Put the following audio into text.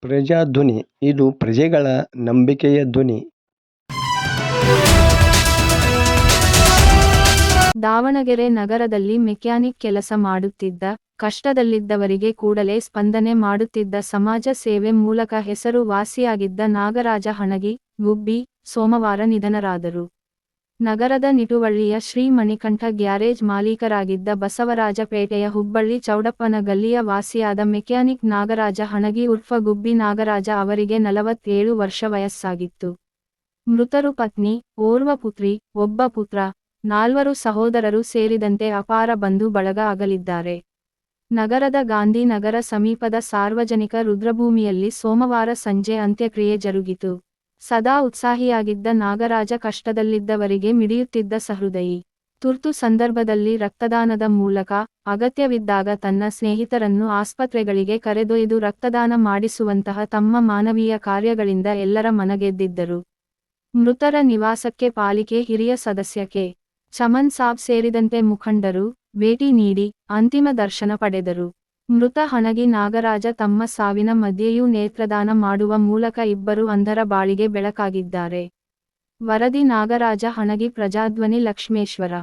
ಪ್ರಜಾಧ್ವನಿ ಇದು ಪ್ರಜೆಗಳ ನಂಬಿಕೆಯ ಧ್ವನಿ. ದಾವಣಗೆರೆ ನಗರದಲ್ಲಿ ಮೆಕ್ಯಾನಿಕ್ ಕೆಲಸ ಮಾಡುತ್ತಿದ್ದ, ಕಷ್ಟದಲ್ಲಿದ್ದವರಿಗೆ ಕೂಡಲೇ ಸ್ಪಂದನೆ ಮಾಡುತ್ತಿದ್ದ ಸಮಾಜ ಸೇವೆ ಮೂಲಕ ಹೆಸರು ವಾಸಿಯಾಗಿದ್ದ ನಾಗರಾಜ ಹಣಗಿ, ಗುಬ್ಬಿ, ಸೋಮವಾರ ನಿಧನರಾದರು. ನಗರದ ನಿಟುವಳ್ಳಿಯ ಶ್ರೀ ಮಣಿಕಂಠ ಗ್ಯಾರೇಜ್ ಮಾಲೀಕರಾಗಿದ್ದ ಬಸವರಾಜಪೇಟೆಯ ಹುಬ್ಬಳ್ಳಿ ಚೌಡಪ್ಪನ ಗಲ್ಲಿಯ ವಾಸಿಯಾದ ಮೆಕ್ಯಾನಿಕ್ ನಾಗರಾಜ ಹಣಗಿ ಉರ್ಫ ಗುಬ್ಬಿ ನಾಗರಾಜ ಅವರಿಗೆ 47 ವರ್ಷ ವಯಸ್ಸಾಗಿತ್ತು. ಮೃತರು ಪತ್ನಿ, ಓರ್ವ ಪುತ್ರಿ, ಒಬ್ಬ ಪುತ್ರ, 4 ಸಹೋದರರು ಸೇರಿದಂತೆ ಅಪಾರ ಬಂಧು ಬಳಗ ಅಗಲಿದ್ದಾರೆ. ನಗರದ ಗಾಂಧಿನಗರ ಸಮೀಪದ ಸಾರ್ವಜನಿಕ ರುದ್ರಭೂಮಿಯಲ್ಲಿ ಸೋಮವಾರ ಸಂಜೆ ಅಂತ್ಯಕ್ರಿಯೆ ಜರುಗಿತು. ಸದಾ ಉತ್ಸಾಹಿಯಾಗಿದ್ದ ನಾಗರಾಜ ಕಷ್ಟದಲ್ಲಿದ್ದವರಿಗೆ ಮಿಡಿಯುತ್ತಿದ್ದ ಸಹೃದಯಿ. ತುರ್ತು ಸಂದರ್ಭದಲ್ಲಿ ರಕ್ತದಾನದ ಮೂಲಕ, ಅಗತ್ಯವಿದ್ದಾಗ ತನ್ನ ಸ್ನೇಹಿತರನ್ನು ಆಸ್ಪತ್ರೆಗಳಿಗೆ ಕರೆದೊಯ್ದು ರಕ್ತದಾನ ಮಾಡಿಸುವಂತಹ ತಮ್ಮ ಮಾನವೀಯ ಕಾರ್ಯಗಳಿಂದ ಎಲ್ಲರ ಮನಗೆದ್ದಿದ್ದರು. ಮೃತರ ನಿವಾಸಕ್ಕೆ ಪಾಲಿಕೆ ಹಿರಿಯ ಸದಸ್ಯ ಕೆ. ಚಮನ್ ಸಾಬ್ ಸೇರಿದಂತೆ ಮುಖಂಡರು ಭೇಟಿ ನೀಡಿ ಅಂತಿಮ ದರ್ಶನ ಪಡೆದರು. ಮೃತ ಹಣಗಿ ನಾಗರಾಜ ತಮ್ಮ ಸಾವಿನ ಮಧ್ಯೆಯೂ ನೇತ್ರದಾನ ಮಾಡುವ ಮೂಲಕ ಇಬ್ಬರು ಅಂಧರ ಬಾಳಿಗೆ ಬೆಳಕಾಗಿದ್ದಾರೆ. ವರದಿ ನಾಗರಾಜ ಹಣಗಿ, ಪ್ರಜಾಧ್ವನಿ, ಲಕ್ಷ್ಮೇಶ್ವರ.